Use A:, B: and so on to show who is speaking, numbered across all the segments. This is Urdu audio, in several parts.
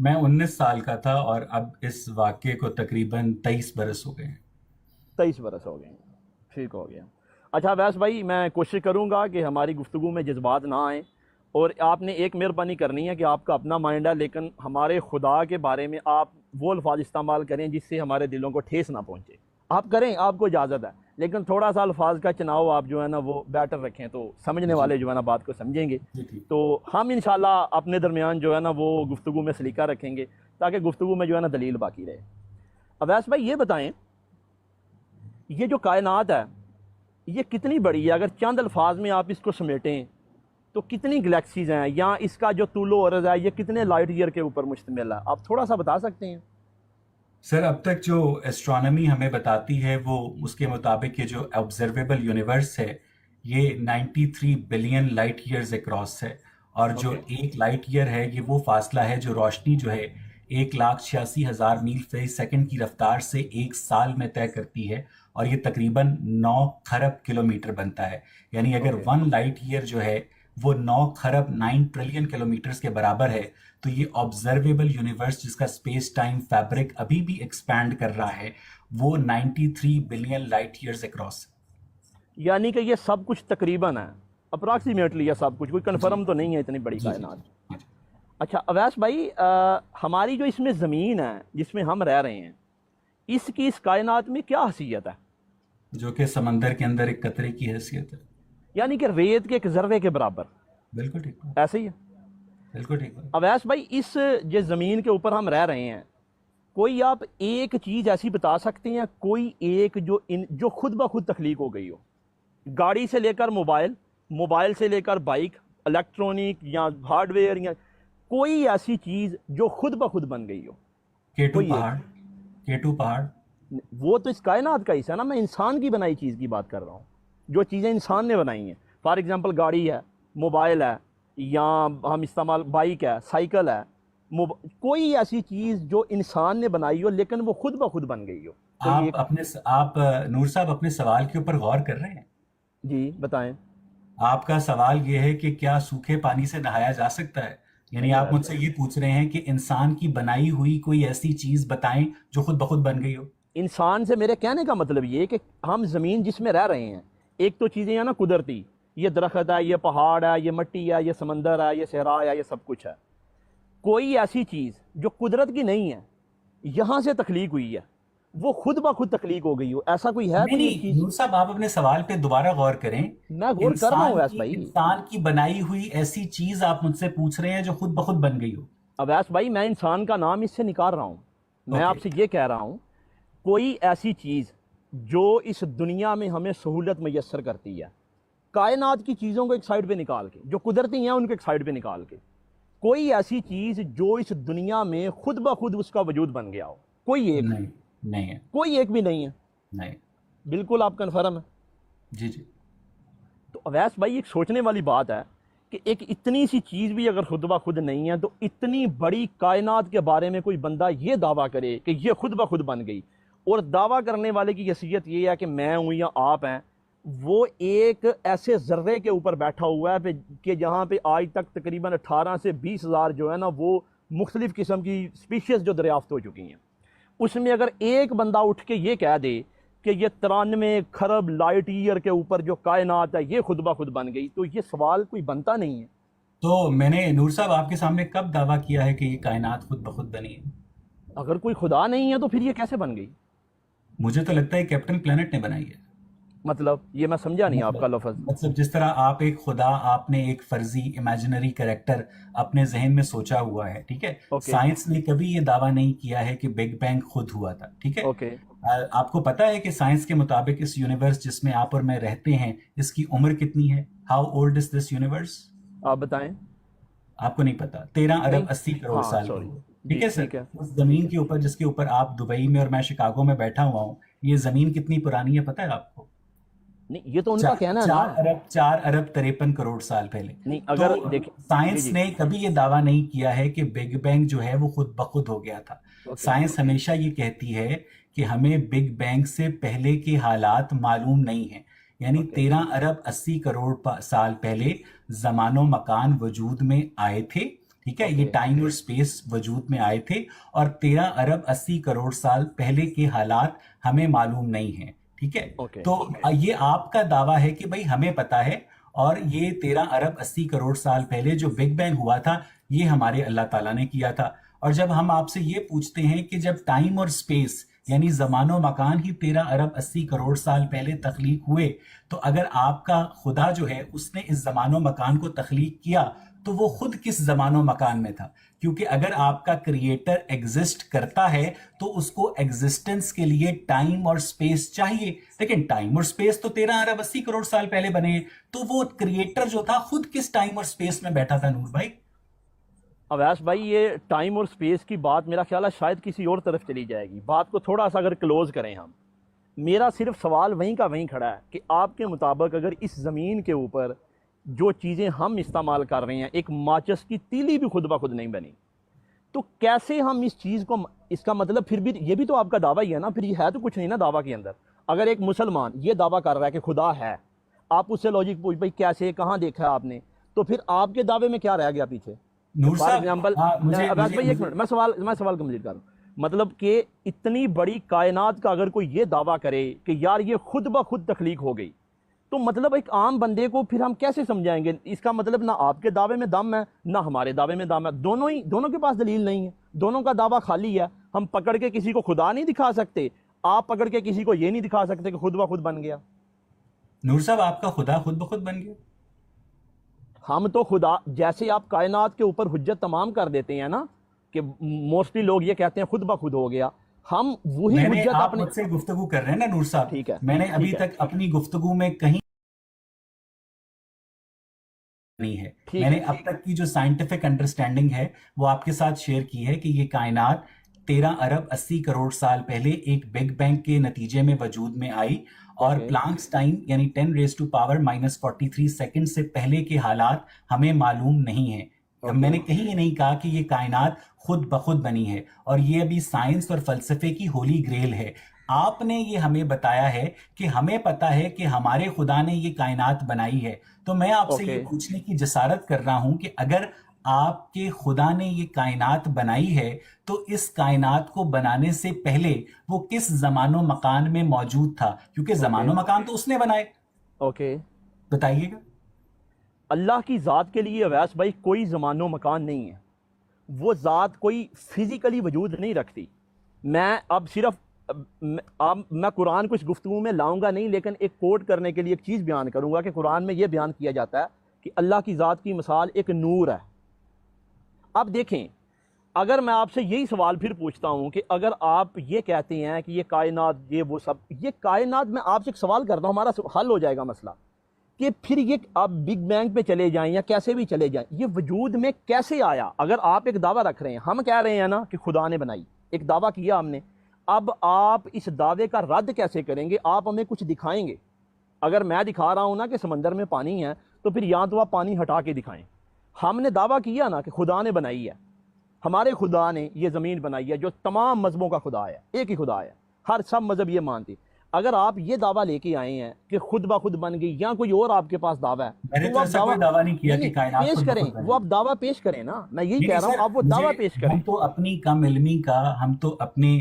A: میں 19 سال کا تھا اور اب اس واقعے کو تقریباً 23 برس ہو گئے ہیں.
B: 23 برس ہو گئے ہیں. ٹھیک ہو گیا. اچھا ویس بھائی میں کوشش کروں گا کہ ہماری گفتگو میں جذبات نہ آئیں، اور آپ نے ایک مہربانی کرنی ہے کہ آپ کا اپنا مائنڈ ہے، لیکن ہمارے خدا کے بارے میں آپ وہ الفاظ استعمال کریں جس سے ہمارے دلوں کو ٹھیس نہ پہنچے. آپ کریں، آپ کو اجازت ہے، لیکن تھوڑا سا الفاظ کا چناؤ آپ جو ہے نا وہ بیٹر رکھیں تو سمجھنے
A: جی
B: والے جو ہے نا بات کو سمجھیں گے.
A: جی ٹھیک.
B: تو ہم انشاءاللہ اپنے درمیان جو ہے نا وہ گفتگو میں سلیقہ رکھیں گے تاکہ گفتگو میں جو ہے نا دلیل باقی رہے. اویس بھائی یہ بتائیں، یہ جو کائنات ہے یہ کتنی بڑی ہے؟ اگر چند الفاظ میں آپ اس کو سمیٹیں تو کتنی گلیکسیز ہیں، یا اس کا جو طول و عرض ہے یہ کتنے لائٹ ایئر کے اوپر مشتمل ہے؟ آپ تھوڑا سا بتا سکتے ہیں؟
A: سر اب تک جو ایسٹرانومی ہمیں بتاتی ہے وہ اس کے مطابق یہ جو آبزرویبل یونیورس ہے یہ 93 بلین لائٹ ایئرز اکراس ہے، اور جو
B: اوکے.
A: ایک لائٹ ایئر ہے یہ وہ فاصلہ ہے جو روشنی جو ہے 1,86,000 میل فی سیکنڈ کی رفتار سے ایک سال میں طے کرتی ہے، اور یہ تقریباً 9 خرب کلومیٹر بنتا ہے. یعنی اگر
B: اوکے.
A: 1 لائٹ ایئر جو ہے وہ 9 خرب 9 ٹریلین کلومیٹرز کے برابر ہے، تو یہ آبزرویبل یونیورس جس کا اسپیس ٹائم فیبرک ابھی بھی ایکسپینڈ کر رہا ہے وہ 93 بلین لائٹ ایئرز اکراس.
B: یعنی کہ یہ سب کچھ تقریباً ہے، اپراکسیمیٹلی یہ سب کچھ، کوئی
A: جی
B: کنفرم تو نہیں ہے اتنی بڑی
A: جی جی
B: کائنات.
A: جی جی.
B: اچھا اویس بھائی، ہماری جو اس میں زمین ہے جس میں ہم رہ رہے ہیں، اس کی اس کائنات میں کیا حیثیت ہے؟
A: جو کہ سمندر کے اندر ایک قطرے کی حیثیت ہے.
B: یعنی کہ ریت کے ایک ذرے کے برابر.
A: بالکل ٹھیک ہے.
B: ایسے ہی ہے.
A: بالکل ٹھیک ہے.
B: اویس بھائی اس جو زمین کے اوپر ہم رہ رہے ہیں، کوئی آپ ایک چیز ایسی بتا سکتے ہیں، کوئی ایک جو خود بخود تخلیق ہو گئی ہو؟ گاڑی سے لے کر موبائل، موبائل سے لے کر بائک، الیکٹرونک یا ہارڈ ویئر، یا کوئی ایسی چیز جو خود بخود بن گئی ہو؟
A: کیٹو
B: کوئی ایک.
A: پہاڑ. کیٹو پہاڑ.
B: وہ تو اس کائنات کا حصہ ہے نا، میں انسان کی بنائی چیز کی بات کر رہا ہوں، جو چیزیں انسان نے بنائی ہیں. فار ایگزامپل گاڑی ہے، موبائل ہے، یا ہم استعمال بائک ہے، سائیکل ہے، کوئی ایسی چیز جو انسان نے بنائی ہو لیکن وہ خود بخود بن گئی ہو، کوئی ایک.
A: آپ نور صاحب اپنے سوال کے اوپر غور کر رہے ہیں؟
B: جی بتائیں.
A: آپ کا سوال یہ ہے کہ کیا سوکھے پانی سے نہایا جا سکتا ہے؟ یعنی
B: نہیں
A: آپ
B: اویس
A: مجھ سے
B: بھائی،
A: یہ پوچھ رہے ہیں کہ انسان کی بنائی ہوئی کوئی ایسی چیز بتائیں جو خود بخود بن گئی ہو.
B: انسان سے میرے کہنے کا مطلب یہ ہے کہ ہم زمین جس میں رہ رہے ہیں، ایک تو چیزیں ہیں نا قدرتی، یہ درخت ہے، یہ پہاڑ ہے، یہ مٹی ہے، یہ سمندر ہے، یہ صحرا ہے، یہ سب کچھ ہے. کوئی ایسی چیز جو قدرت کی نہیں ہے، یہاں سے تخلیق ہوئی ہے، وہ خود بخود تخلیق ہو گئی ہو، ایسا کوئی ہے
A: نہیں
B: کوئی ایک
A: نہیں
B: چیز؟
A: نور صاحب، آپ اپنے سوال پہ دوبارہ غور کریں.
B: میں غور کر رہا ہوں اویس بھائی.
A: انسان کی بنائی ہوئی ایسی چیز آپ مجھ سے پوچھ رہے ہیں جو خود بخود بن گئی ہو.
B: اویس بھائی میں انسان کا نام اس سے نکال رہا ہوں. میں آپ
A: اوکے.
B: سے یہ کہہ رہا ہوں، کوئی ایسی چیز جو اس دنیا میں ہمیں سہولت میسر کرتی ہے، کائنات کی چیزوں کو ایک سائڈ پہ نکال کے، جو قدرتی ہیں ان کو ایک سائڈ پہ نکال کے، کوئی ایسی چیز جو اس دنیا میں خود بخود اس کا وجود بن گیا ہو، کوئی ایک؟
A: نہیں نہیں ہے.
B: کوئی ایک بھی نہیں ہے.
A: نہیں.
B: بالکل آپ کنفرم ہے؟
A: جی جی.
B: تو اویس بھائی ایک سوچنے والی بات ہے کہ ایک اتنی سی چیز بھی اگر خود بخود نہیں ہے، تو اتنی بڑی کائنات کے بارے میں کوئی بندہ یہ دعویٰ کرے کہ یہ خود بخود بن گئی، اور دعویٰ کرنے والے کی حیثیت یہ ہے کہ میں ہوں یا آپ ہیں، وہ ایک ایسے ذرے کے اوپر بیٹھا ہوا ہے کہ جہاں پہ آج تک تقریباً 18 سے 20 ہزار جو ہے نا وہ مختلف قسم کی سپیشیز جو دریافت ہو چکی ہیں، اس میں اگر ایک بندہ اٹھ کے یہ کہہ دے کہ یہ 93 خرب لائٹ ایئر کے اوپر جو کائنات ہے یہ خود بخود بن گئی، تو یہ سوال کوئی بنتا نہیں ہے.
A: تو میں نے نور صاحب آپ کے سامنے کب دعویٰ کیا ہے کہ یہ کائنات خود بخود بنی ہے؟
B: اگر کوئی خدا نہیں ہے تو پھر یہ کیسے بن گئی؟
A: مجھے تو لگتا ہے کیپٹن پلانٹ نے بنائی ہے.
B: مطلب یہ میں سمجھا نہیں آپ کا لفظ.
A: مطلب جس طرح آپ ایک خدا، آپ نے ایک فرضی امیجنری کریکٹر اپنے ذہن میں سوچا ہوا ہے، ٹھیک ہے.
B: اوکے.
A: سائنس نے کبھی یہ دعویٰ نہیں کیا ہے کہ بگ بینگ خود ہوا تھا، ٹھیک ہے.
B: اوکے.
A: آپ کو پتا ہے کہ سائنس کے مطابق اس یونیورس جس میں آپ اور میں رہتے ہیں اس کی عمر کتنی ہے؟ How old is this universe?
B: آپ بتائیں.
A: آپ کو نہیں پتا؟ 13
B: نہیں.
A: ارب 80 کروڑ
B: ہاں
A: سال
B: سوری.
A: کی.
B: جی
A: ٹھیک ہے سر.
B: ٹھیک ہے.
A: اس
B: ٹھیک
A: زمین
B: ہے.
A: کے اوپر جس کے اوپر آپ دبئی میں اور میں شکاگو میں بیٹھا ہوا ہوں، یہ زمین کتنی پرانی ہے پتا ہے آپ کو؟
B: نہیں یہ تو ان کا کہنا ہے نا.
A: 4 ارب 53 کروڑ سال پہلے.
B: نہیں اگر
A: تو
B: دیکھیں
A: سائنس
B: جی.
A: نے کبھی یہ دعویٰ نہیں کیا ہے کہ بگ بینگ جو ہے وہ خود بخود ہو گیا تھا. سائنس ہمیشہ یہ کہتی ہے کہ ہمیں بگ بینگ سے پہلے کے حالات معلوم نہیں ہیں. یعنی 13 ارب 80 کروڑ سال پہلے زمان و مکان وجود میں آئے تھے، ٹھیک ہے, یہ ٹائم اور سپیس وجود میں آئے تھے اور 13 ارب 80 کروڑ سال پہلے کے حالات ہمیں معلوم نہیں ہیں. ٹھیک ہے, تو یہ آپ کا دعویٰ ہے کہ بھائی ہمیں پتا ہے, اور یہ 13 ارب 80 کروڑ سال پہلے جو بگ بینگ ہوا تھا یہ ہمارے اللہ تعالیٰ نے کیا تھا. اور جب ہم آپ سے یہ پوچھتے ہیں کہ جب ٹائم اور سپیس یعنی زمان و مکان ہی 13 ارب 80 کروڑ سال پہلے تخلیق ہوئے, تو اگر آپ کا خدا جو ہے اس نے اس زمان و مکان کو تخلیق کیا تو وہ خود کس زمان و مکان میں تھا؟ کیونکہ اگر آپ کا کریٹر ایگزسٹ کرتا ہے تو اس کو ایگزسٹنس کے لیے ٹائم اور سپیس چاہیے, لیکن ٹائم اور سپیس تو 13 ارب 80 کروڑ سال پہلے بنے, تو وہ کریٹر جو تھا خود کس ٹائم اور سپیس میں بیٹھا تھا نور بھائی؟
B: اویس بھائی یہ ٹائم اور سپیس کی بات میرا خیال ہے شاید کسی اور طرف چلی جائے گی. بات کو تھوڑا سا اگر کلوز کریں ہم, میرا صرف سوال وہیں کا وہیں کھڑا ہے کہ آپ کے مطابق اگر اس زمین کے اوپر جو چیزیں ہم استعمال کر رہے ہیں, ایک ماچس کی تیلی بھی خود بخود نہیں بنی, تو کیسے ہم اس چیز کو, اس کا مطلب پھر بھی یہ بھی تو آپ کا دعویٰ ہی ہے نا, پھر یہ ہے تو کچھ نہیں نا دعویٰ کے اندر. اگر ایک مسلمان یہ دعویٰ کر رہا ہے کہ خدا ہے, آپ اس سے لاجک پوچھ بھائی کیسے, کہاں دیکھا ہے آپ نے, تو پھر آپ کے دعوے میں کیا رہ گیا پیچھے؟
A: نور
B: فار
A: صاحب
B: ایگزامپل عباس بھائی ایک منٹ, میں سوال کمپلیٹ کروں. مطلب کہ اتنی بڑی کائنات کا اگر کوئی یہ دعویٰ کرے کہ یار یہ خود بخود تخلیق ہو گئی, تو مطلب ایک عام بندے کو پھر ہم کیسے سمجھائیں گے؟ اس کا مطلب نہ آپ کے دعوے میں دم ہے نہ ہمارے دعوے میں دم ہے, دونوں کے پاس دلیل نہیں ہے, دونوں کا دعویٰ خالی ہے. ہم پکڑ کے کسی کو خدا نہیں دکھا سکتے, آپ پکڑ کے کسی کو یہ نہیں دکھا سکتے کہ خود بخود بن گیا.
A: نور صاحب آپ کا خدا خود بخود بن گیا؟
B: ہم تو خدا جیسے آپ کائنات کے اوپر حجت تمام کر دیتے ہیں نا, کہ موسٹلی لوگ یہ کہتے ہیں خود بخود ہو گیا, ہم وہی حجت
A: آپ
B: اپنے
A: مجھ سے گفتگو کر رہے ہیں نا نور صاحب,
B: ٹھیک ہے,
A: میں نے ابھی تک اپنی گفتگو میں کہیں نہیں ہے, میں نے اب تک کی جو سائنٹیفک انڈرسٹینڈنگ ہے وہ آپ کے ساتھ شیئر کی ہے کہ یہ کائنات 13 ارب 80 کروڑ سال پہلے ایک بگ بینگ کے نتیجے میں وجود میں آئی, اور پلانکس ٹائم یعنی 10⁻⁻43 سیکنڈ سے پہلے کے حالات ہمیں معلوم نہیں ہیں. میں نے کہیں یہ نہیں کہا کہ یہ کائنات خود بخود بنی ہے, اور یہ ابھی سائنس اور فلسفے کی ہولی گریل ہے. آپ نے یہ ہمیں بتایا ہے کہ ہمیں پتا ہے کہ ہمارے خدا نے یہ کائنات بنائی ہے, تو میں آپ سے یہ پوچھنے کی جسارت کر رہا ہوں کہ اگر آپ کے خدا نے یہ کائنات بنائی ہے تو اس کائنات کو بنانے سے پہلے وہ کس زمان و مکان میں موجود تھا؟ کیونکہ زمان و مکان تو اس نے بنائے. بتائیے گا.
B: اللہ کی ذات کے لیے اویس بھائی کوئی زمان و مکان نہیں ہے, وہ ذات کوئی فزیکلی وجود نہیں رکھتی. میں اب صرف میں قرآن کو اس گفتگو میں لاؤں گا نہیں, لیکن ایک کوٹ کرنے کے لیے ایک چیز بیان کروں گا کہ قرآن میں یہ بیان کیا جاتا ہے کہ اللہ کی ذات کی مثال ایک نور ہے. اب دیکھیں, اگر میں آپ سے یہی سوال پھر پوچھتا ہوں کہ اگر آپ یہ کہتے ہیں کہ یہ کائنات یہ وہ سب, یہ کائنات, میں آپ سے ایک سوال کرتا ہوں, ہمارا حل ہو جائے گا مسئلہ, کہ پھر یہ آپ بگ بینگ پہ چلے جائیں یا کیسے بھی چلے جائیں, یہ وجود میں کیسے آیا؟ اگر آپ ایک دعویٰ رکھ رہے ہیں, ہم کہہ رہے ہیں نا کہ خدا نے بنائی, ایک دعویٰ کیا ہم نے, اب آپ اس دعوے کا رد کیسے کریں گے؟ آپ ہمیں کچھ دکھائیں گے. اگر میں دکھا رہا ہوں نا کہ سمندر میں پانی ہے, تو پھر یا تو آپ پانی ہٹا کے دکھائیں. ہم نے دعویٰ کیا نا کہ خدا نے بنائی ہے, ہمارے خدا نے یہ زمین بنائی ہے جو تمام مذہبوں کا خدا ہے, ایک ہی خدا ہے, ہر سب مذہب یہ مانتے. اگر آپ یہ دعویٰ لے کے آئے ہیں کہ خود بخود بن گئی یا کوئی اور آپ کے پاس دعویٰ ہے,
A: میں نے تو ایسا کوئی دعویٰ نہیں کیا کہ کائنات
B: پیش کریں, وہ آپ دعویٰ پیش کریں نا, میں یہی کہہ رہا ہوں, آپ وہ دعویٰ پیش کریں.
A: ہم تو اپنی کم علمی کا, ہم تو اپنے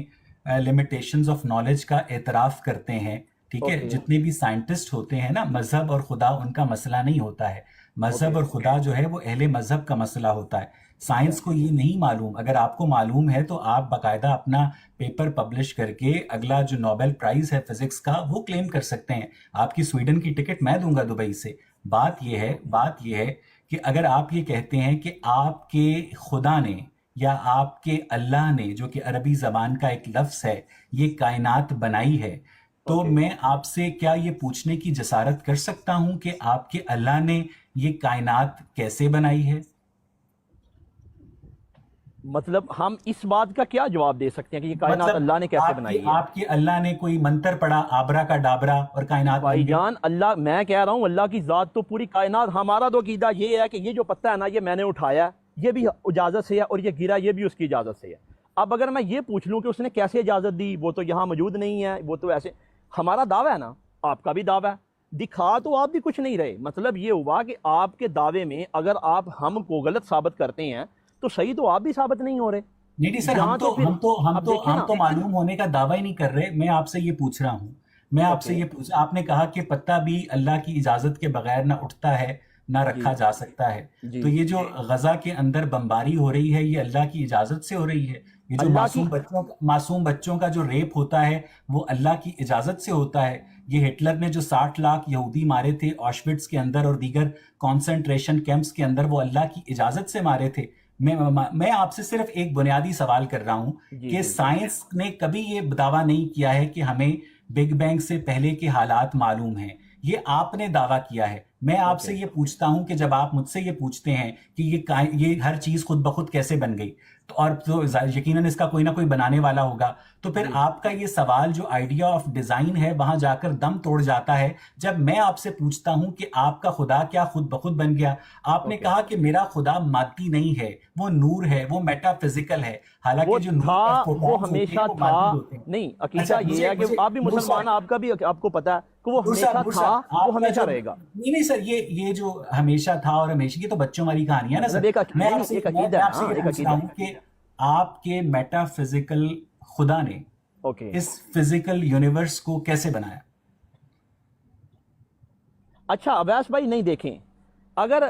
A: لمیٹیشنز آف نالج کا اعتراف کرتے ہیں. ٹھیک ہے, جتنے بھی سائنٹسٹ ہوتے ہیں نا, مذہب اور خدا ان کا مسئلہ نہیں ہوتا ہے. مذہب اور خدا جو ہے وہ اہل مذہب کا مسئلہ ہوتا ہے. سائنس کو یہ نہیں معلوم. اگر آپ کو معلوم ہے تو آپ باقاعدہ اپنا پیپر پبلش کر کے اگلا جو نوبل پرائز ہے فزکس کا وہ کلیم کر سکتے ہیں. آپ کی سویڈن کی ٹکٹ میں دوں گا دبئی سے. بات یہ ہے کہ اگر آپ یہ کہتے ہیں کہ آپ کے خدا نے یا آپ کے اللہ نے, جو کہ عربی زبان کا ایک لفظ ہے, یہ کائنات بنائی ہے, تو میں آپ سے کیا یہ پوچھنے کی جسارت کر سکتا ہوں کہ آپ کے اللہ نے یہ کائنات کیسے بنائی ہے؟
B: مطلب ہم اس بات کا کیا جواب دے سکتے ہیں کہ یہ کائنات اللہ نے کیسے بنائی ہے؟
A: آپ کے اللہ نے کوئی منتر پڑھا, آبرا کا ڈابرا, اور کائنات
B: بھائی جان, اللہ, میں کہہ رہا ہوں اللہ کی ذات تو پوری کائنات. ہمارا تو عقیدہ یہ ہے کہ یہ جو پتہ ہے نا, یہ میں نے اٹھایا, یہ بھی اجازت سے ہے, اور یہ گرا یہ بھی اس کی اجازت سے ہے. اب اگر میں یہ پوچھ لوں کہ اس نے کیسے اجازت دی, وہ تو یہاں موجود نہیں ہے, وہ تو ایسے, ہمارا دعویٰ ہے نا, آپ کا بھی دعویٰ ہے, دکھا تو آپ بھی کچھ نہیں رہے. مطلب یہ ہوا کہ آپ کے دعوے میں اگر آپ ہم کو غلط ثابت کرتے ہیں تو صحیح تو آپ بھی ثابت نہیں ہو رہے.
A: نہیں نہیں سر،
B: یہاں تو پھر اب دیکھیں نا.
A: معلوم ہونے کا دعویٰ ہی نہیں کر رہے. میں آپ سے یہ پوچھ رہا ہوں،
B: اوکے.
A: آپ نے کہا کہ پتہ بھی اللہ کی اجازت کے بغیر نہ اٹھتا ہے نہ رکھا
B: جی
A: جا سکتا ہے.
B: جی.
A: تو یہ جو غزہ کے اندر بمباری ہو رہی ہے، یہ اللہ کی اجازت سے ہو رہی ہے؟ یہ جو
B: اللہ کی
A: معصوم بچوں کا جو ریپ ہوتا ہے وہ اللہ کی اجازت سے ہوتا ہے؟ یہ ہٹلر نے جو 60 لاکھ یہودی مارے تھے آشوٹس کے اندر اور دیگر کانسنٹریشن کیمپس کے اندر، وہ اللہ کی اجازت سے مارے تھے؟ میں آپ سے صرف ایک بنیادی سوال کر رہا ہوں
B: جی
A: کہ
B: جی.
A: سائنس نے کبھی یہ دعویٰ نہیں کیا ہے کہ ہمیں بگ بینگ سے پہلے کے حالات معلوم ہیں. یہ آپ نے دعویٰ کیا ہے. میں آپ سے
B: اوکے.
A: یہ پوچھتا ہوں کہ جب آپ مجھ سے یہ پوچھتے ہیں کہ یہ ہر چیز خود بخود کیسے بن گئی، تو یقیناً اس کا کوئی نہ کوئی بنانے والا ہوگا. تو پھر
B: جی
A: آپ کا یہ سوال جو آئیڈیا آف ڈیزائن ہے وہاں جا کر دم توڑ جاتا ہے جب میں آپ سے پوچھتا ہوں کہ آپ کا خدا کیا خود بخود بن گیا؟ آپ نے
B: اوکے.
A: کہا کہ میرا خدا مادی نہیں ہے، وہ نور ہے، وہ میٹا فزیکل ہے. حالانکہ
B: وہ
A: جو نور
B: تھا،
A: اور
B: وہ
A: فوٹونز ہوتے ہیں
B: ہمیشہ
A: وہ
B: تھا.
A: مادی ہوتے ہیں.
B: نہیں،
A: اچھا
B: عقیدہ یہ ہے کہ آپ بھی
A: نور
B: مسلمان ہیں، آپ کا بھی، آپ کو پتا ہے کہ وہ
A: نور صاحب
B: ہمیشہ
A: نور
B: تھا،
A: صاحب
B: وہ
A: آپ کا
B: ہمیشہ
A: جو
B: رہے گا.
A: نہیں سر، یہ جو ہمیشہ تھا اور ہمیشہ، یہ تو بچوں والی کہانی ہے نا سر.
B: مطلب
A: میں
B: نہیں
A: آپ سے
B: ایک عقیدہ ہے
A: آپ سے
B: نا،
A: یہ
B: ایک
A: پوچھ رہا
B: عقیدہ.
A: ہوں کہ آپ کے میٹا فزیکل خدا نے
B: اوکے.
A: اس فزیکل یونیورس کو کیسے بنایا؟
B: اچھا اویس بھائی، نہیں دیکھیں، اگر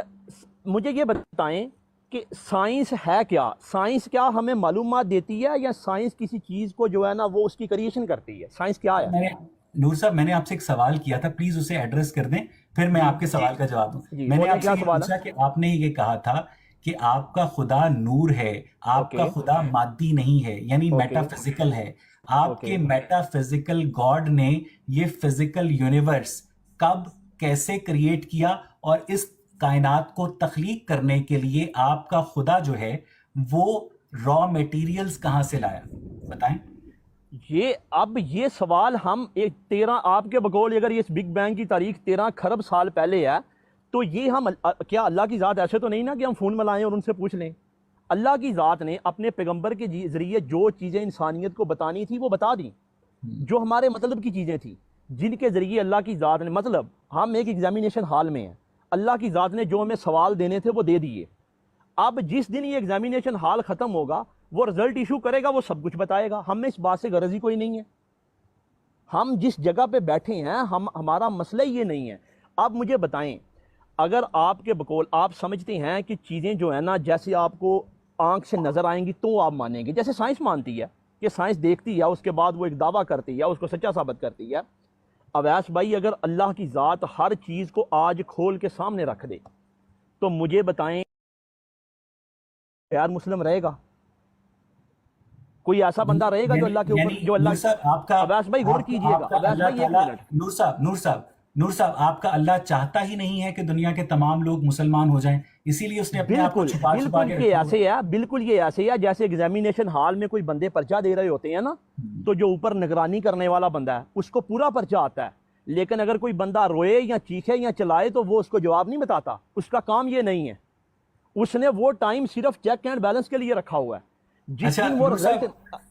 B: مجھے یہ بتائیں کہ سائنس ہے کیا؟ سائنس کیا ہمیں معلومات دیتی ہے، یا سائنس کسی چیز کو جو ہے نا وہ اس کی کریشن کرتی ہے؟ سائنس کیا ہے؟
A: نور صاحب، میں نے آپ سے ایک سوال کیا تھا، پلیز اسے ایڈریس کر دیں، پھر میں
B: جی
A: آپ کے سوال کا جواب دوں.
B: جی،
A: میں نے
B: بولیں
A: آپ سے
B: کیا
A: یہ
B: سوال
A: پوچھا
B: ہے؟
A: کہ آپ نے یہ کہا تھا کہ آپ کا خدا نور ہے، آپ کا
B: اوکے.
A: خدا مادی نہیں ہے، یعنی میٹا
B: اوکے.
A: فزیکل ہے. آپ
B: اوکے.
A: کے میٹا فزیکل گاڈ نے یہ فزیکل یونیورس کب، کیسے کریٹ کیا، اور اس کائنات کو تخلیق کرنے کے لیے آپ کا خدا جو ہے وہ را میٹیریلز کہاں سے لایا؟ بتائیں.
B: اب یہ سوال ہم ایک 13، آپ کے بقول اگر یہ بگ بینگ کی تاریخ 13 کھرب سال پہلے ہے، تو یہ ہم کیا اللہ کی ذات ایسے تو نہیں نا کہ ہم فون ملائیں اور ان سے پوچھ لیں؟ اللہ کی ذات نے اپنے پیغمبر کے ذریعے جو چیزیں انسانیت کو بتانی تھی وہ بتا دیں، جو ہمارے مطلب کی چیزیں تھیں، جن کے ذریعے اللہ کی ذات نے، مطلب ہم ایک ایگزامینیشن ہال میں ہیں، اللہ کی ذات نے جو ہمیں سوال دینے تھے وہ دے دیے. اب جس دن یہ ایگزامینیشن ہال ختم ہوگا، وہ رزلٹ ایشو کرے گا، وہ سب کچھ بتائے گا. ہمیں اس بات سے غرض ہی کوئی نہیں ہے. ہم جس جگہ پہ بیٹھے ہیں، ہمارا مسئلہ یہ نہیں ہے. اب مجھے بتائیں، اگر آپ کے بقول آپ سمجھتے ہیں کہ چیزیں جو ہیں نا جیسے آپ کو آنکھ سے نظر آئیں گی تو آپ مانیں گے، جیسے سائنس مانتی ہے کہ سائنس دیکھتی ہے، اس کے بعد وہ ایک دعویٰ کرتی ہے، اس کو سچا ثابت کرتی ہے. اویس بھائی، اگر اللہ کی ذات ہر چیز کو آج کھول کے سامنے رکھ دے تو مجھے بتائیں غیر مسلم رہے گا؟ کوئی ایسا بندہ رہے گا جو اللہ کے اوپر، جو
A: نور
B: اللہ...
A: صاحب آپ کا
B: اویس بھائی غور کیجئے گا، اویس
A: اللہ
B: بھائی ایک
A: تعالیٰ،
B: منٹ.
A: نور صاحب آپ کا اللہ چاہتا ہی نہیں ہے کہ دنیا کے تمام لوگ مسلمان ہو جائیں، اسی لیے اس نے اپنے آپ کو
B: بالکل
A: چھپا چھپا
B: بالکل
A: کے
B: یہ
A: رکھا
B: ایسے ہے، بالکل یہ ایسے ہے جیسے ایگزامینیشن ہال میں کوئی بندے پرچہ دے رہے ہوتے ہیں نا، تو جو اوپر نگرانی کرنے والا بندہ ہے اس کو پورا پرچہ آتا ہے، لیکن اگر کوئی بندہ روئے یا چیخے یا چلائے تو وہ اس کو جواب نہیں بتاتا. اس کا کام یہ نہیں ہے، اس نے وہ ٹائم صرف چیک اینڈ بیلنس کے لیے رکھا ہوا ہے. جس
A: اچھا
B: دن وہ
A: نور
B: رزلٹ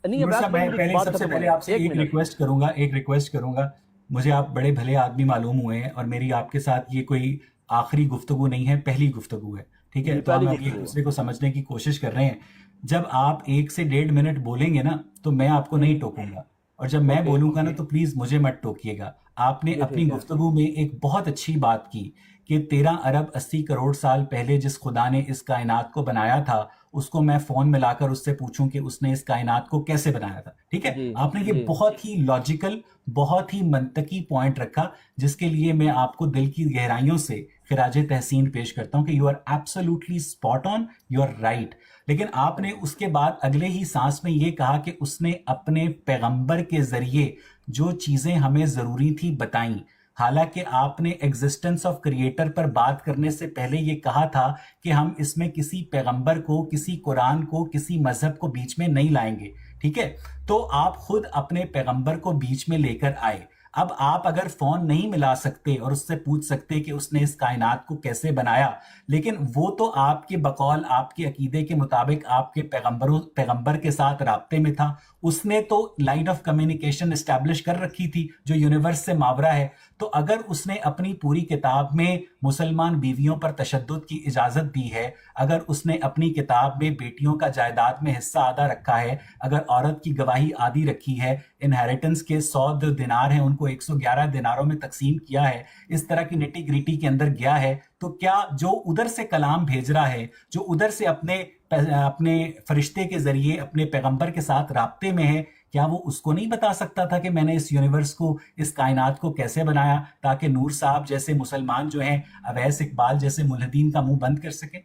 B: نہیں ہے،
A: صاحب میں پہلے
B: بات
A: سب سے
B: ختم
A: پہلے
B: ہونے
A: آپ سے
B: ایک
A: ایک
B: منٹ.
A: ریکویسٹ کروں گا. مجھے آپ بڑے بھلے آدمی معلوم ہوئے ہیں اور میری آپ کے ساتھ یہ کوئی آخری گفتگو نہیں ہے، پہلی گفتگو ہے، ٹھیک ہے؟
B: جی،
A: تو
B: پہلی
A: ہم اب ایک
B: گفتگو.
A: دوسرے کو سمجھنے کی کوشش کر رہے ہیں. جب آپ 1 سے 1.5 منٹ بولیں گے نا تو میں آپ کو نہیں ٹوکوں گا، اور جب میں بولوں گا نا تو پلیز مجھے مت ٹوکیے گا. آپ نے
B: یہ
A: اپنی
B: ٹھیک ہے.
A: گفتگو میں ایک بہت اچھی بات کی کہ 13 ارب 80 کروڑ سال پہلے جس خدا نے اس کائنات کو بنایا تھا اس کو میں فون ملا کر اس سے پوچھوں کہ اس نے اس کائنات کو کیسے بنایا تھا. ٹھیک ہے،
B: جی
A: آپ نے یہ
B: جی
A: بہت ہی لاجیکل، بہت ہی منطقی پوائنٹ رکھا، جس کے لیے میں آپ کو دل کی گہرائیوں سے خراج تحسین پیش کرتا ہوں کہ you are absolutely spot on, you are right. لیکن آپ نے اس کے بعد اگلے ہی سانس میں یہ کہا کہ اس نے اپنے پیغمبر کے ذریعے جو چیزیں ہمیں ضروری تھی بتائیں. حالانکہ آپ نے ایگزسٹنس آف کریٹر پر بات کرنے سے پہلے یہ کہا تھا کہ ہم اس میں کسی پیغمبر کو، کسی قرآن کو، کسی مذہب کو بیچ میں نہیں لائیں گے. ٹھیک ہے، تو آپ خود اپنے پیغمبر کو بیچ میں لے کر آئے. اب آپ اگر فون نہیں ملا سکتے اور اس سے پوچھ سکتے کہ اس نے اس کائنات کو کیسے بنایا، لیکن وہ تو آپ کے بقول، آپ کے عقیدے کے مطابق آپ کے پیغمبر کے ساتھ رابطے میں تھا، اس نے تو لائن آف کمیونیکیشن اسٹیبلش کر رکھی تھی جو یونیورس سے ماورا ہے. تو اگر اس نے اپنی پوری کتاب میں مسلمان بیویوں پر تشدد کی اجازت دی ہے، اگر اس نے اپنی کتاب میں بیٹیوں کا جائیداد میں حصہ آدھا رکھا ہے، اگر عورت کی گواہی آدھی رکھی ہے، انہیریٹنس کے 100 دینار ہیں ان کو 111 دیناروں میں تقسیم کیا ہے، اس طرح کی نٹی گریٹی کے اندر گیا ہے، تو کیا جو ادھر سے کلام بھیج رہا ہے، جو ادھر سے اپنے فرشتے کے ذریعے اپنے پیغمبر کے ساتھ رابطے میں ہے، کیا وہ اس کو نہیں بتا سکتا تھا کہ میں نے اس یونیورس کو، اس کائنات کو کیسے بنایا تاکہ نور صاحب جیسے مسلمان جو ہیں، اویس اقبال جیسے ملحدین کا منہ بند کر سکیں؟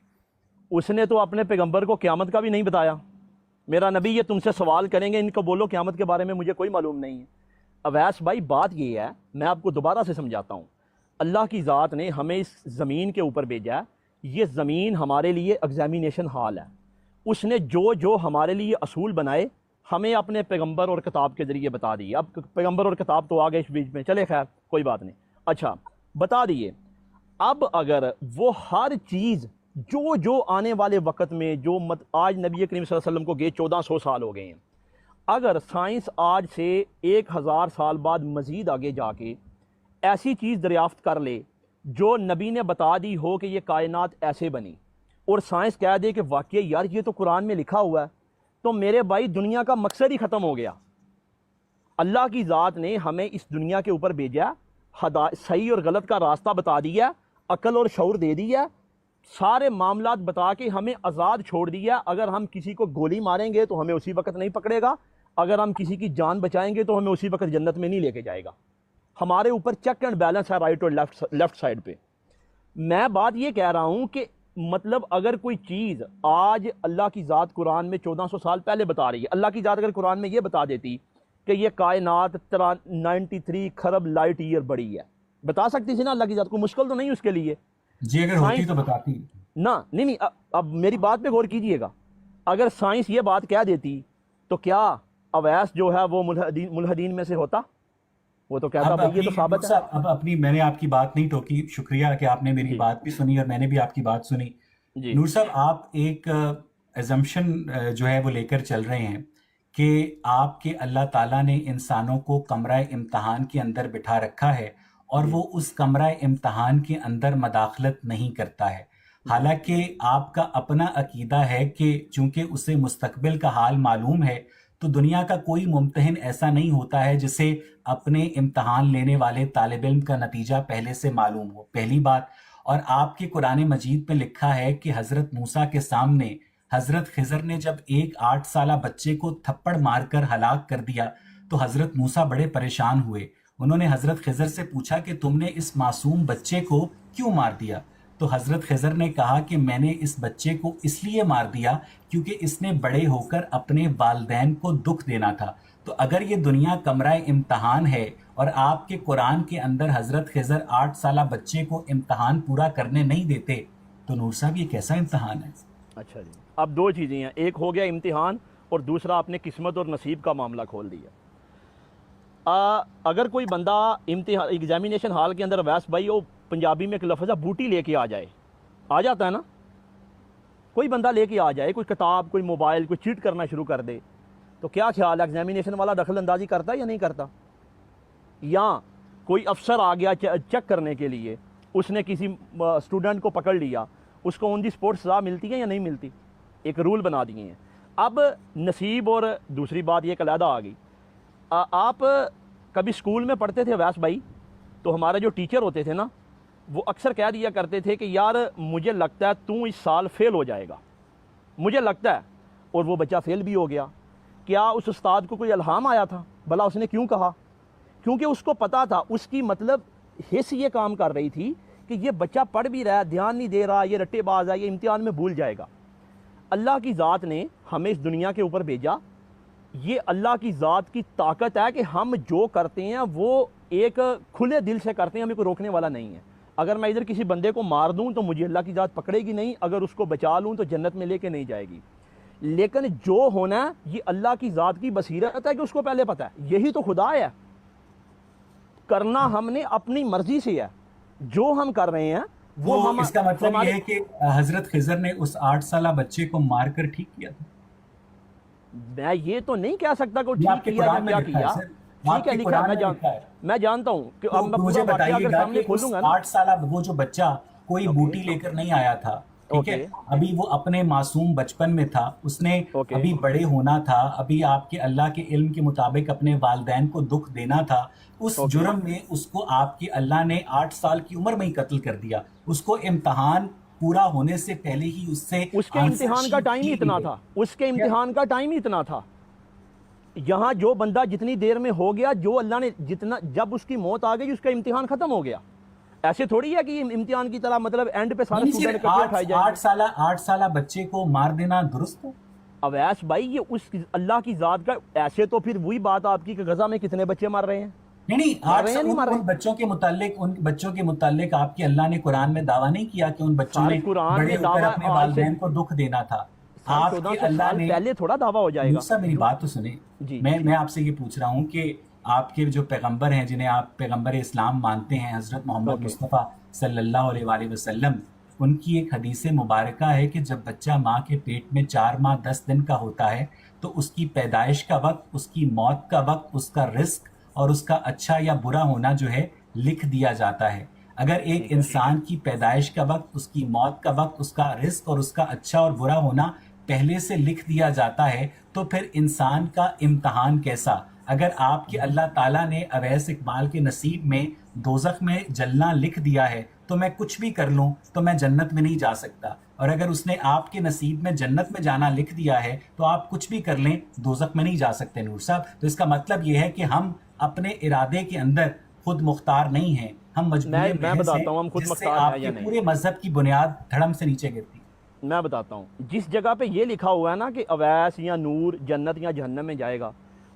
B: اس نے تو اپنے پیغمبر کو قیامت کا بھی نہیں بتایا. میرا نبی یہ تم سے سوال کریں گے، ان کو بولو قیامت کے بارے میں مجھے کوئی معلوم نہیں ہے. اویس بھائی بات یہ ہے، میں آپ کو دوبارہ سے سمجھاتا ہوں. اللہ کی ذات نے ہمیں اس زمین کے اوپر بھیجا ہے. یہ زمین ہمارے لیے ایگزامینیشن ہال ہے. اس نے جو ہمارے لیے اصول بنائے ہمیں اپنے پیغمبر اور کتاب کے ذریعے بتا دیے. اب پیغمبر اور کتاب تو آگے اس بیچ میں، چلے خیر کوئی بات نہیں. اچھا بتا دیے. اب اگر وہ ہر چیز جو آنے والے وقت میں آج نبی کریم صلی اللہ علیہ وسلم کو گئے 1400 سال ہو گئے ہیں، اگر سائنس آج سے 1000 سال بعد مزید آگے جا کے ایسی چیز دریافت کر لے جو نبی نے بتا دی ہو کہ یہ کائنات ایسے بنی، اور سائنس کہہ دے کہ واقعی یار یہ تو قرآن میں لکھا ہوا ہے، تو میرے بھائی دنیا کا مقصد ہی ختم ہو گیا. اللہ کی ذات نے ہمیں اس دنیا کے اوپر بھیجا، صحیح اور غلط کا راستہ بتا دیا، عقل اور شعور دے دیا، سارے معاملات بتا کے ہمیں آزاد چھوڑ دیا. اگر ہم کسی کو گولی ماریں گے تو ہمیں اسی وقت نہیں پکڑے گا، اگر ہم کسی کی جان بچائیں گے تو ہمیں اسی وقت جنت میں نہیں لے کے جائے گا. ہمارے اوپر چیک اینڈ بیلنس ہے رائٹ اور لیفٹ سائڈ پہ. میں بات یہ کہہ رہا ہوں کہ مطلب اگر کوئی چیز آج اللہ کی ذات قرآن میں 1400 سال پہلے بتا رہی ہے، اللہ کی ذات اگر قرآن میں یہ بتا دیتی کہ یہ کائنات 93 کھرب لائٹ ایئر بڑی ہے، بتا سکتی تھی نا اللہ کی ذات کو؟ مشکل تو نہیں اس کے لیے.
A: جی اگر ہوتی تو بتاتی
B: نا. نہیں اب میری بات پہ غور کیجئے گا. اگر سائنس یہ بات کہہ دیتی تو کیا اویس جو ہے وہ ملحدین میں سے ہوتا؟ وہ تو کہتا بھائی یہ تو ثابت ہے.
A: اب اپنی میں نے آپ کی بات نہیں ٹوکی، شکریہ کہ آپ نے میری بات بھی سنی اور میں نے بھی آپ کی بات سنی. نور صاحب آپ ایک ایزمپشن جو ہے وہ لے کر چل رہے ہیں کہ آپ کے اللہ تعالیٰ نے انسانوں کو کمرہ امتحان کے اندر بٹھا رکھا ہے اور وہ اس کمرہ امتحان کے اندر مداخلت نہیں کرتا ہے، حالانکہ آپ کا اپنا عقیدہ ہے کہ چونکہ اسے مستقبل کا حال معلوم ہے تو دنیا کا کوئی ممتحن ایسا نہیں ہوتا ہے جسے اپنے امتحان لینے والے طالب علم کا نتیجہ پہلے سے معلوم ہو، پہلی بات. اور آپ کے قرآن مجید میں لکھا ہے کہ حضرت موسیٰ کے سامنے حضرت خضر نے جب ایک 8 سالہ بچے کو تھپڑ مار کر ہلاک کر دیا تو حضرت موسیٰ بڑے پریشان ہوئے. انہوں نے حضرت خضر سے پوچھا کہ تم نے اس معصوم بچے کو کیوں مار دیا؟ تو حضرت خضر نے کہا کہ میں نے اس بچے کو اس لیے مار دیا کیونکہ اس نے بڑے ہو کر اپنے والدین کو دکھ دینا تھا. تو اگر یہ دنیا کمرہ امتحان ہے اور آپ کے قرآن کے اندر حضرت خضر 8 سالہ بچے کو امتحان پورا کرنے نہیں دیتے تو نور صاحب یہ کیسا امتحان ہے؟ اچھا
B: جی اب دو چیزیں ہیں، ایک ہو گیا امتحان اور دوسرا آپ نے قسمت اور نصیب کا معاملہ کھول دیا. اگر کوئی بندہ امتحان ایگزامینیشن ہال کے اندر اویس بھائی وہ پنجابی میں ایک لفظ ہے بوٹی لے کے آ جائے، آ جاتا ہے نا، کوئی بندہ لے کے آ جائے، کوئی کتاب، کوئی موبائل، کوئی چیٹ کرنا شروع کر دے، تو کیا خیال ہے ایگزامینیشن والا دخل اندازی کرتا ہے یا نہیں کرتا؟ یا کوئی افسر آ گیا چیک کرنے کے لیے، اس نے کسی اسٹوڈنٹ کو پکڑ لیا، اس کو آن دی اسپوٹ سزا ملتی ہے یا نہیں ملتی؟ ایک رول بنا دیے ہیں. اب نصیب اور دوسری بات یہ علیحدہ آ گئی. آپ کبھی اسکول میں پڑھتے تھے ویس بھائی تو ہمارے جو ٹیچر ہوتے تھے نا وہ اکثر کہہ دیا کرتے تھے کہ یار مجھے لگتا ہے تو اس سال فیل ہو جائے گا، مجھے لگتا ہے، اور وہ بچہ فیل بھی ہو گیا. کیا اس استاد کو کوئی الہام آیا تھا؟ بھلا اس نے کیوں کہا؟ کیونکہ اس کو پتا تھا، اس کی مطلب حص یہ کام کر رہی تھی کہ یہ بچہ پڑھ بھی رہا ہے، دھیان نہیں دے رہا، یہ رٹے باز ہے، یہ امتحان میں بھول جائے گا. اللہ کی ذات نے ہمیں اس دنیا کے اوپر بھیجا، یہ اللہ کی ذات کی طاقت ہے کہ ہم جو کرتے ہیں وہ ایک کھلے دل سے کرتے ہیں، ہمیں کوئی روکنے والا نہیں ہے. اگر میں ادھر کسی بندے کو مار دوں تو مجھے اللہ کی ذات پکڑے گی نہیں، اگر اس کو بچا لوں تو جنت میں لے کے نہیں جائے گی. لیکن جو ہونا ہے یہ اللہ کی ذات کی بصیرت ہے کہ اس کو پہلے پتہ ہے. یہی تو خدا ہے، کرنا ہم نے اپنی مرضی سے ہے، جو ہم کر رہے ہیں وہ ہم.
A: اس کا مطلب یہ ہے کہ حضرت خضر نے اس 8 سالہ بچے کو مار کر ٹھیک کیا تھا؟
B: میں یہ تو نہیں کہہ سکتا کہ
A: یہ آپ
B: ٹھیک
A: کے
B: کیا یا
A: قرآن میں
B: کیا
A: لکھا ہے
B: کیا.
A: سر،
B: ٹھیک
A: آپ
B: ہے
A: کے
B: لکھا ہے،
A: قرآن میں لکھا ہے.
B: میں جانتا ہوں کہ
A: تو
B: اب میں
A: مجھے
B: پورا واقعہ
A: بتائیے
B: اگر
A: گا
B: سامنے
A: کہ اس
B: کھولوں گا نا.
A: 8 سالہ وہ جو بچہ کوئی
B: اوکے
A: بوٹی لے کر نہیں آیا تھا، ٹھیک ہے،
B: اوکے
A: ابھی وہ اپنے معصوم بچپن میں تھا، اس نے
B: اوکے
A: ابھی بڑے ہونا تھا، ابھی آپ کے اللہ کے علم کے مطابق اپنے والدین کو دکھ دینا تھا. اس
B: اوکے.
A: جرم میں اس کو آپ کے اللہ نے 8 سال کی عمر میں ہی قتل کر دیا. اس کو امتحان پورا ہونے سے پہلے ہی اس سے
B: اس کے
A: آنسر
B: امتحان کا
A: شیٹ
B: ٹائم ہی
A: کی
B: اتنا
A: گئی ہے.
B: تھا، اس کے
A: کیا
B: امتحان کا ٹائم ہی اتنا تھا. یہاں جو بندہ جتنی دیر میں ہو گیا، جو اللہ نے جتنا، جب اس کی موت آ گئی اس کا امتحان ختم ہو گیا. ایسے تھوڑی ہے کہ یہ امتحان کی طرح مطلب اینڈ پہ سارے
A: نہیں
B: اسٹوڈنٹ
A: صرف
B: اکٹھے اٹھائے جائیں گے.
A: 8 سالہ بچے کو مار دینا درست ہے؟
B: اویس بھائی یہ اس اللہ کی ذات کا، ایسے تو پھر وہی بات آپ کی کہ غزہ میں کتنے بچے مر رہے ہیں.
A: نہیں
B: مر
A: 8
B: رہے ہیں یا
A: سال
B: نہیں مر رہے
A: ان
B: ہیں؟
A: بچوں کے متعلق آپ کے اللہ نے قرآن میں دعویٰ نہیں کیا کہ ان بچوں
B: سر
A: نے
B: قرآن
A: بڑے
B: میں
A: ہو کر
B: دعویٰ
A: اپنے
B: آج سے
A: والدین کو دکھ دینا تھا.
B: سر
A: آپ کے
B: 1400
A: اللہ
B: سال
A: نے،
B: پہلے تھوڑا دعویٰ ہو جائے گا.
A: یوسف میری بات تو سنیں،
B: جی
A: میں آپ سے یہ پوچھ رہا ہوں کہ آپ کے جو پیغمبر ہیں جنہیں آپ پیغمبر اسلام مانتے ہیں، حضرت محمد
B: اوکے
A: مصطفیٰ صلی اللہ علیہ وآلہ وسلم، ان کی ایک حدیث مبارکہ ہے کہ جب بچہ ماں کے پیٹ میں 4 ماہ 10 دن کا ہوتا ہے تو اس کی پیدائش کا وقت، اس کی موت کا وقت، اس کا رزق اور اس کا اچھا یا برا ہونا جو ہے لکھ دیا جاتا ہے. اگر ایک
B: ٹھیک ہے.
A: انسان کی پیدائش کا وقت، اس کی موت کا وقت، اس کا رزق اور اس کا اچھا اور برا ہونا پہلے سے لکھ دیا جاتا ہے تو پھر انسان کا امتحان کیسا؟ اگر آپ کے اللہ تعالیٰ نے اویس اقبال کے نصیب میں دوزخ میں جلنا لکھ دیا ہے تو میں کچھ بھی کر لوں تو میں جنت میں نہیں جا سکتا، اور اگر اس نے آپ کے نصیب میں جنت میں جانا لکھ دیا ہے تو آپ کچھ بھی کر لیں دوزخ میں نہیں جا سکتے. نور صاحب، تو اس کا مطلب یہ ہے کہ ہم اپنے ارادے کے اندر خود مختار نہیں ہیں، ہم مجبور
B: میں
A: محض ہیں،
B: بتاتا ہوں ہم خود
A: جس سے
B: مختار
A: آپ
B: ہیں
A: کے
B: یا نہیں.
A: پورے مذہب کی بنیاد دھڑم سے نیچے گرتی.
B: میں بتاتا ہوں، جس جگہ پہ یہ لکھا ہوا ہے نا کہ اویس یا نور جنت یا جہنم میں جائے گا،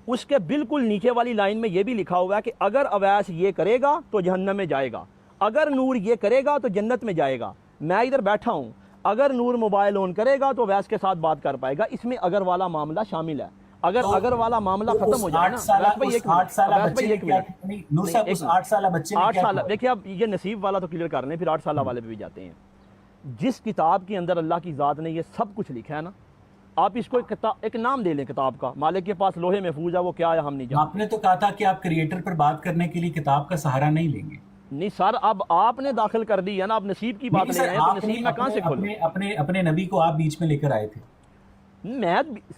B: اس کے بالکل نیچے والی لائن میں یہ بھی لکھا ہوا ہے کہ اگر اویس یہ کرے گا تو جہنم میں جائے گا، اگر نور یہ کرے گا تو جنت میں جائے گا. میں ادھر بیٹھا ہوں، اگر نور موبائل آن کرے گا تو اویس کے ساتھ بات کر پائے گا. اس میں اگر والا معاملہ شامل ہے. اگر والا معاملہ ختم ہو جائے نا، اویس بھائی ایک منٹ،
A: نور صاحب اس 8 سالہ بچے نے
B: 8
A: کیا
B: سال
A: کیا؟
B: دیکھیے اب یہ نصیب والا تو کلیئر کر لیں، پھر 8 سالہ والے پہ بھی جاتے ہیں. جس کتاب کے اندر اللہ کی ذات نے یہ سب کچھ لکھا ہے نا، آپ اس کو ایک نام دے لیں کتاب کا، مالک کے پاس لوہے محفوظ ہے، وہ کیا ہے ہم نہیں جانتے.
A: آپ نے تو کہا تھا کہ آپ کریٹر پر بات کرنے کے لیے کتاب کا سہارا نہیں لیں گے.
B: نہیں سر، اب آپ نے داخل کر دی ہے نا، اب نصیب کی بات
A: نہیں
B: لے
A: سر،
B: رہے ہیں تو
A: آپ
B: نصیب میں کہاں سے کھولوں؟
A: اپنے نبی کو آپ بیچ میں لے کر آئے تھے.
B: میں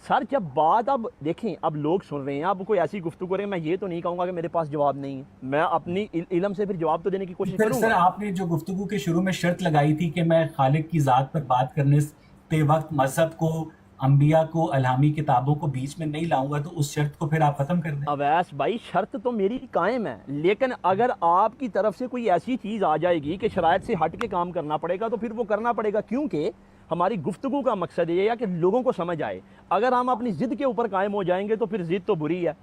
B: سر جب بات، اب دیکھیں اب لوگ سن رہے ہیں، اب کوئی ایسی گفتگو کریں، میں یہ تو نہیں کہوں گا کہ میرے پاس جواب نہیں ہے، میں اپنی علم سے پھر جواب تو دینے کی کوشش کروں
A: سر
B: گا.
A: آپ نے جو گفتگو کے شروع میں شرط لگائی تھی کہ میں خالق کی ذات پر بات کرنے پہ وقت مذہب کو، انبیاء کو، الہامی کتابوں کو بیچ میں نہیں لاؤں گا، تو اس شرط کو پھر آپ ختم کر دیں.
B: اویس بھائی شرط تو میری قائم ہے، لیکن اگر آپ کی طرف سے کوئی ایسی چیز آ جائے گی کہ شرائط سے ہٹ کے کام کرنا پڑے گا تو پھر وہ کرنا پڑے گا، کیونکہ ہماری گفتگو کا مقصد یہ ہے کہ لوگوں کو سمجھ آئے. اگر ہم اپنی ضد کے اوپر قائم ہو جائیں گے تو پھر ضد تو بری ہے،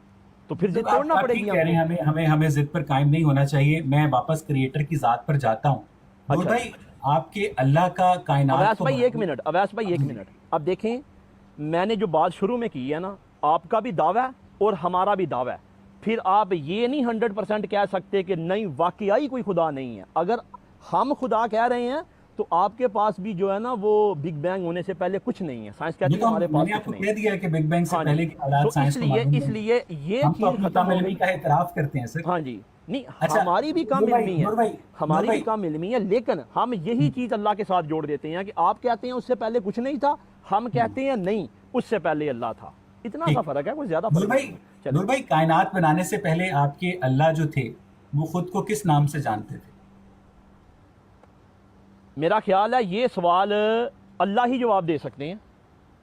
B: تو پھر ضد توڑنا
A: آپ
B: پڑے
A: ٹھیک
B: گی
A: کہہ رہے
B: ہم
A: ہیں، ہمیں ضد پر قائم نہیں ہونا چاہیے. میں واپس کریٹر کی ذات پر جاتا ہوں. نور
B: اچھا
A: بھائی، آپ کے اللہ کا کائنات
B: اویس
A: کو
B: بھائی ایک منٹ، اویس بھائی ایک منٹ. اب دیکھیں میں نے جو بات شروع میں کی ہے نا، آپ کا بھی دعویٰ ہے اور ہمارا بھی دعویٰ ہے، پھر آپ یہ نہیں 100% کہہ سکتے کہ نہیں واقعی کوئی خدا نہیں ہے. اگر ہم خدا کہہ رہے ہیں تو آپ کے پاس بھی جو ہے نا وہ بگ بینگ ہونے سے پہلے کچھ نہیں ہے. سائنس کہتی ہے ہمارے
A: میں
B: پاس
A: نے آپ
B: کچھ
A: کو
B: نہیں
A: کہہ دیا کہ بگ بینگ سے
B: ہاں
A: پہلے
B: جی.
A: کے حالات
B: تو
A: سائنس کو معلوم
B: اس لیے یہ
A: ہم تو
B: چیز
A: اپنی
B: ختم
A: کم
B: ہو
A: علمی
B: گئی.
A: کا اعتراف کرتے ہیں سر.
B: ہاں جی، نہیں
A: اچھا،
B: ہماری بھی کم
A: نور بھائی،
B: علمی ہے،
A: نور بھائی،
B: ہماری
A: نور
B: بھی
A: بھائی،
B: کم علمی ہے، لیکن ہم یہی چیز اللہ کے ساتھ جوڑ دیتے ہیں کہ آپ کہتے ہیں اس سے پہلے کچھ نہیں تھا، ہم کہتے ہیں نہیں اس سے پہلے اللہ تھا. اتنا سا فرق ہے، کوئی زیادہ
A: نور
B: فرق
A: بھائی،
B: نہیں ہے.
A: نور
B: چلیں
A: بھائی، کائنات بنانے سے پہلے آپ کے اللہ جو تھے وہ خود کو کس نام سے جانتے تھے؟
B: میرا خیال ہے یہ سوال اللہ ہی جواب دے سکتے ہیں.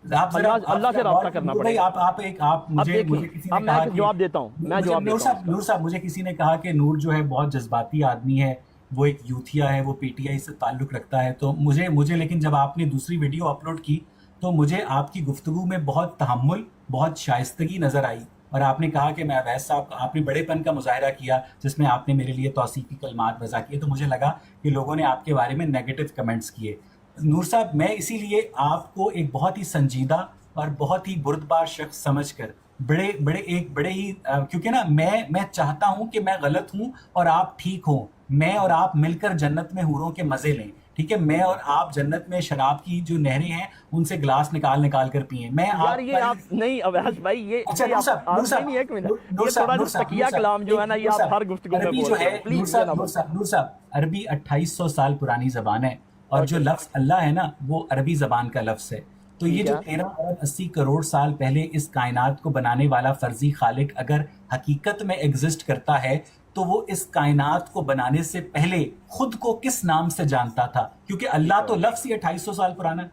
B: اللہ سے رابطہ کرنا پڑے گا.
A: آپ
B: اب
A: مجھے
B: دیکھیں،
A: کسی نے
B: اب میں
A: کہا کہ
B: جواب دیتا ہوں، میں جواب
A: نور
B: دیتا ہوں.
A: نور صاحب مجھے کسی نے کہا کہ نور جو ہے بہت جذباتی آدمی ہے، وہ ایک یوتھیا ہے، وہ پی ٹی آئی سے تعلق رکھتا ہے. تو مجھے لیکن جب آپ نے دوسری ویڈیو اپلوڈ کی تو مجھے آپ کی گفتگو میں بہت تحمل، بہت شائستگی نظر آئی، اور آپ نے کہا کہ میں اویس صاحب، آپ نے بڑے پن کا مظاہرہ کیا جس میں آپ نے میرے لیے توصیفی کلمات وضع کیے. تو مجھے لگا کہ لوگوں نے آپ کے بارے میں نیگیٹو کمنٹس کیے. نور صاحب، میں اسی لیے آپ کو ایک بہت ہی سنجیدہ اور بہت ہی بردبار شخص سمجھ کر بڑے ہی کیونکہ نا میں چاہتا ہوں کہ میں غلط ہوں اور آپ ٹھیک ہوں، میں اور آپ مل کر جنت میں حوروں کے مزے لیں. ٹھیک ہے, میں اور آپ جنت میں شراب کی جو نہریں ہیں ان سے گلاس نکال کر پیئیں. میں
B: یار یہ آپ نہیں اویس بھائی یہ
A: اچھا نور صاحب, نور صاحب,
B: نہیں ایک منٹ
A: نور
B: یہ
A: صاحب,
B: تھوڑا
A: نور
B: جو
A: صاحب,
B: تکیہ کلام جو ہے نا یہ آپ ہر گفتگو میں
A: عربی جو
B: بولتے
A: ہے
B: ہیں
A: نور
B: پلیز
A: صاحب, نور صاحب, نور صاحب, عربی 2800 سال پرانی زبان ہے, اور جو لفظ اللہ ہے نا وہ عربی زبان کا لفظ ہے. تو یہ جو 13 ارب 80 کروڑ سال پہلے اس کائنات کو بنانے والا فرضی خالق اگر حقیقت میں ایگزسٹ کرتا ہے تو وہ اس کائنات کو بنانے سے پہلے خود کو کس نام سے جانتا تھا, کیونکہ اللہ تو لفظ ہی 2800 سال پرانا ہے.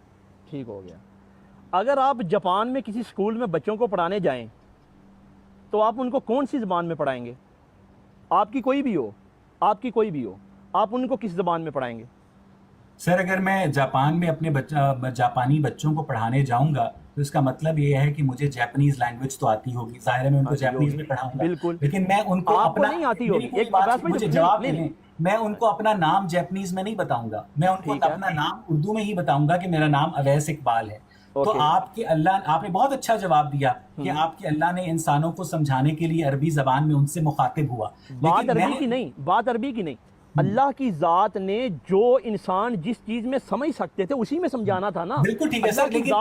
B: ٹھیک ہو گیا. اگر آپ جاپان میں کسی اسکول میں بچوں کو پڑھانے جائیں تو آپ ان کو کون سی زبان میں پڑھائیں گے؟ آپ کی کوئی بھی ہو, آپ کی کوئی بھی ہو, آپ ان کو کس زبان میں پڑھائیں گے؟
A: سر اگر میں جاپان میں اپنے جاپانی بچوں کو پڑھانے جاؤں گا تو اس کا مطلب یہ ہے کہ مجھے جیپنیز لینگویج تو آتی ہوگی, ظاہر ہے میں ان کو جیپنیز میں پڑھاؤں گا,
B: بالکل,
A: لیکن میں ان کو
B: آپ کو
A: اپنا
B: نہیں آتی ہوگی, ایک
A: بات مجھے جواب دیں, میں ان کو اپنا نام جیپنیز میں نہیں بتاؤں گا, میں ان کو اپنا نام اردو میں ہی بتاؤں گا کہ میرا نام اویس اقبال ہے. تو آپ کے اللہ, آپ نے بہت اچھا جواب دیا کہ آپ کے اللہ نے انسانوں کو سمجھانے کے لیے عربی زبان میں ان سے مخاطب ہوا.
B: بات عربی کی نہیں, بات عربی کی نہیں, اللہ کی ذات نے جو انسان جس چیز میں سمجھ سکتے تھے اسی میں سمجھانا تھا نا.
A: بالکل ٹھیک ہے سر, لیکن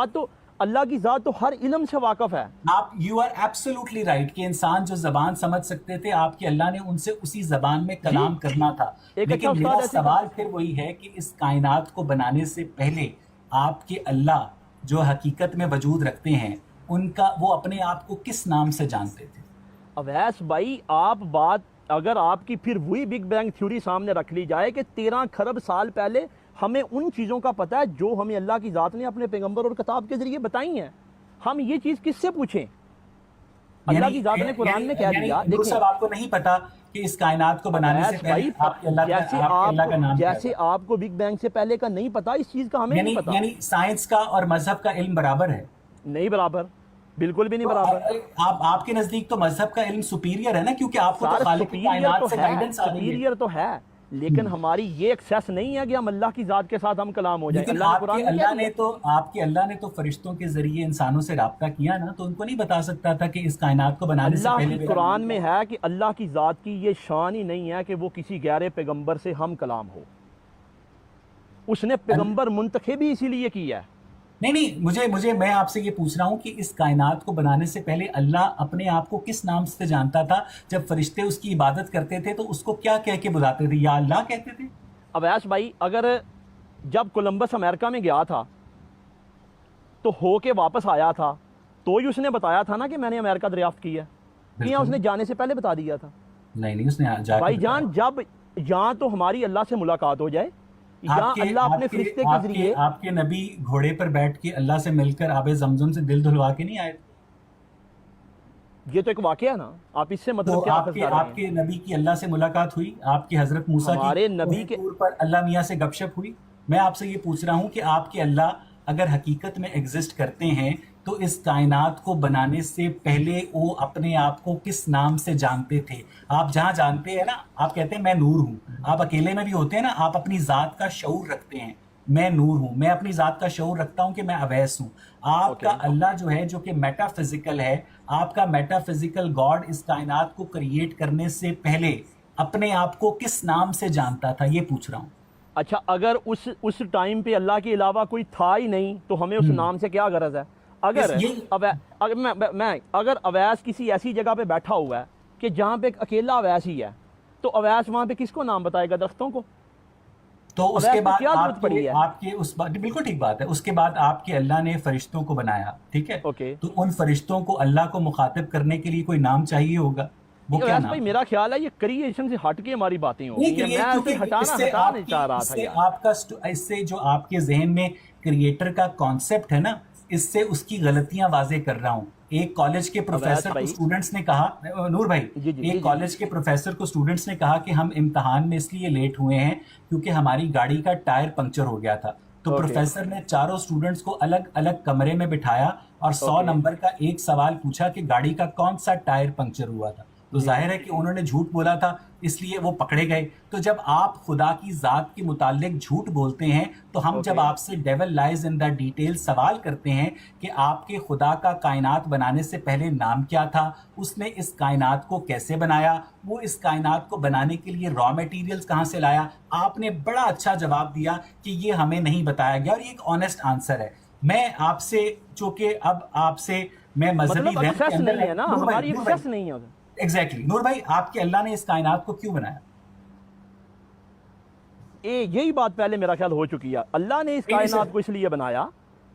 B: اللہ کی ذات تو ہر علم سے واقف ہے.
A: آپ یو آر ایبسولوٹلی رائٹ کہ انسان جو زبان سمجھ سکتے تھے آپ کے اللہ نے ان سے اسی زبان میں کلام کرنا تھا. لیکن میرا سوال پھر وہی ہے کہ اس کائنات کو بنانے سے پہلے آپ کے اللہ جو حقیقت میں وجود رکھتے ہیں ان کا وہ اپنے آپ کو کس نام سے جانتے تھے؟
B: اویس بھائی آپ بات اگر آپ کی پھر وہی بگ بینگ تھیوری سامنے رکھ لی جائے کہ 13 کھرب سال پہلے ہمیں ان چیزوں کا پتہ ہے جو ہمیں اللہ کی ذات نے اپنے پیغمبر اور کتاب کے ذریعے بتائی ہیں, ہم یہ چیز کس سے پوچھیں؟ اللہ کی ذات نے قرآن میں کہہ دیا.
A: دیکھیں آپ کو نہیں پتا کہ اس کائنات کو بنانے سے پہلے آپ کے اللہ کا نام
B: جیسے آپ کو بگ بینگ سے پہلے کا نہیں پتا, اس چیز کا ہمیں نہیں پتا.
A: یعنی سائنس کا اور مذہب کا علم برابر ہے؟
B: نہیں برابر, بالکل بھی نہیں برابر.
A: آپ کے نزدیک تو مذہب کا علم سپیریئر ہے نا, کیونکہ آپ کو تو خالق کائنات سے گائیڈنس آتی ہے.
B: سپیریئر تو ہے, لیکن ہماری یہ ایکسیس نہیں ہے کہ ہم اللہ کی ذات کے ساتھ ہم کلام ہو جائیں.
A: لیکن آپ کے اللہ نے تو فرشتوں کے ذریعے انسانوں سے رابطہ کیا نا, تو ان کو نہیں بتا سکتا تھا کہ اس کائنات کو بنانے سے پہلے
B: اللہ قرآن میں ہے کہ اللہ کی ذات کی یہ شان ہی نہیں ہے کہ وہ کسی غیر پیغمبر سے ہم کلام ہو. اس نے پیغمبر منتخب ہی اسی لیے کیا ہے.
A: نہیں میں آپ سے یہ پوچھ رہا ہوں کہ اس کائنات کو بنانے سے پہلے اللہ اپنے آپ کو کس نام سے جانتا تھا؟ جب فرشتے اس کی عبادت کرتے تھے تو اس کو کیا کہہ کے بلاتے تھے, یا اللہ کہتے تھے؟
B: اویس بھائی اگر جب کولمبس امریکہ میں گیا تھا تو ہو کے واپس آیا تھا تو ہی اس نے بتایا تھا نا کہ میں نے امریکہ دریافت کیا ہے, یا اس نے جانے سے پہلے بتا دیا تھا؟
A: نہیں اس نے
B: بھائی جان جب یہاں تو ہماری اللہ سے ملاقات ہو جائے, اللہ اپنے فرشتے کے ذریعے.
A: آپ کے نبی گھوڑے پر بیٹھ کے اللہ سے مل کر آب زمزم سے دل دھلوا کے نہیں آئے؟
B: یہ تو ایک واقعہ ہے نا, آپ اس سے مطلب کیا
A: آپ کے نبی کی اللہ سے ملاقات ہوئی, آپ کی حضرت موسیٰ کی
B: نبی کے
A: پر اللہ میاں سے گپ شپ ہوئی. میں آپ سے یہ پوچھ رہا ہوں کہ آپ کے اللہ اگر حقیقت میں ایگزسٹ کرتے ہیں تو اس کائنات کو بنانے سے پہلے وہ اپنے آپ کو کس نام سے جانتے تھے؟ آپ جہاں جانتے ہیں نا, آپ کہتے ہیں میں نور ہوں, آپ اکیلے میں بھی ہوتے ہیں نا, آپ اپنی ذات کا شعور رکھتے ہیں میں نور ہوں, میں اپنی ذات کا شعور رکھتا ہوں کہ میں اویس ہوں. آپ کا اللہ جو ہے جو کہ میٹا فزیکل ہے, آپ کا میٹا فزیکل گاڈ اس کائنات کو کریٹ کرنے سے پہلے اپنے آپ کو کس نام سے جانتا تھا, یہ پوچھ رہا ہوں.
B: اچھا اگر اس ٹائم پہ اللہ کے علاوہ کوئی تھا ہی نہیں تو ہمیں اس نام سے کیا غرض ہے؟ اگر اویس کسی ایسی جگہ پہ بیٹھا ہوا ہے کہ جہاں پہ اکیلا اویس ہی ہے تو اویس وہاں پہ کس کو نام بتائے گا؟ درختوں کو.
A: تو اس کے بعد آپ کے اس بات بالکل ٹھیک بات ہے, اس کے بعد آپ کے اللہ نے فرشتوں کو بنایا, ٹھیک ہے, تو ان فرشتوں کو اللہ کو مخاطب کرنے کے لیے کوئی نام چاہیے ہوگا, وہ کیا نام؟
B: بھائی میرا خیال ہے یہ کریشن سے ہٹ کے ہماری باتیں ہوں گی, میں ہٹانا نہیں چاہ رہا تھا.
A: اس سے جو آپ کے ذہن میں کریٹر کا کانسیپٹ ہے نا, اس سے اس کی غلطیاں واضح کر رہا ہوں. ایک کالج کے پروفیسر کو اسٹوڈنٹس نے کہا, نور بھائی, ایک کالج کے پروفیسر کو اسٹوڈنٹس نے کہا کہ ہم امتحان میں اس لیے لیٹ ہوئے ہیں کیونکہ ہماری گاڑی کا ٹائر پنکچر ہو گیا تھا. تو پروفیسر نے چاروں اسٹوڈنٹس کو الگ الگ کمرے میں بٹھایا اور 100 نمبر کا ایک سوال پوچھا کہ گاڑی کا کون سا ٹائر پنکچر ہوا تھا. تو ظاہر ہے کہ انہوں نے جھوٹ بولا تھا اس لیے وہ پکڑے گئے. تو جب آپ خدا کی ذات کے متعلق جھوٹ بولتے ہیں تو ہم جب آپ سے ڈیول لائز ان دا ڈیٹیل سوال کرتے ہیں کہ آپ کے خدا کا کائنات بنانے سے پہلے نام کیا تھا, اس نے اس کائنات کو کیسے بنایا, وہ اس کائنات کو بنانے کے لیے را میٹیریلز کہاں سے لایا, آپ نے بڑا اچھا جواب دیا کہ یہ ہمیں نہیں بتایا گیا, اور یہ ایک آنےسٹ آنسر ہے. میں آپ سے چونکہ اب آپ سے میں مذہبی
B: مطلب
A: رہن کے
B: ایکسیس
A: اندر
B: نہیں ہے نا, ہماری ایکسیس نہیں ہے.
A: ایگزیکٹلی نور بھائی, آپ کے اللہ نے اس کائنات کو کیوں بنایا؟
B: یہی بات پہلے میرا خیال ہو چکی ہے. اللہ نے اس کائنات کو اس لیے بنایا,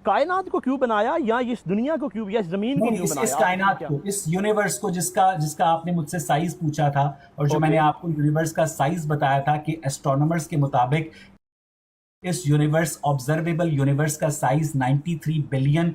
B: کائنات کو کیوں بنایا, یا اس دنیا کو کیوں, یا اس زمین کو کیوں بنایا,
A: اس کائنات کو, اس یونیورس کو, جس کا آپ نے مجھ سے سائز پوچھا تھا, اور جو میں نے آپ کو یونیورس کا سائز بتایا تھا کہ اسٹرونومرز کے مطابق اس یونیورس آبزرویبل یونیورس کا سائز 93 بلین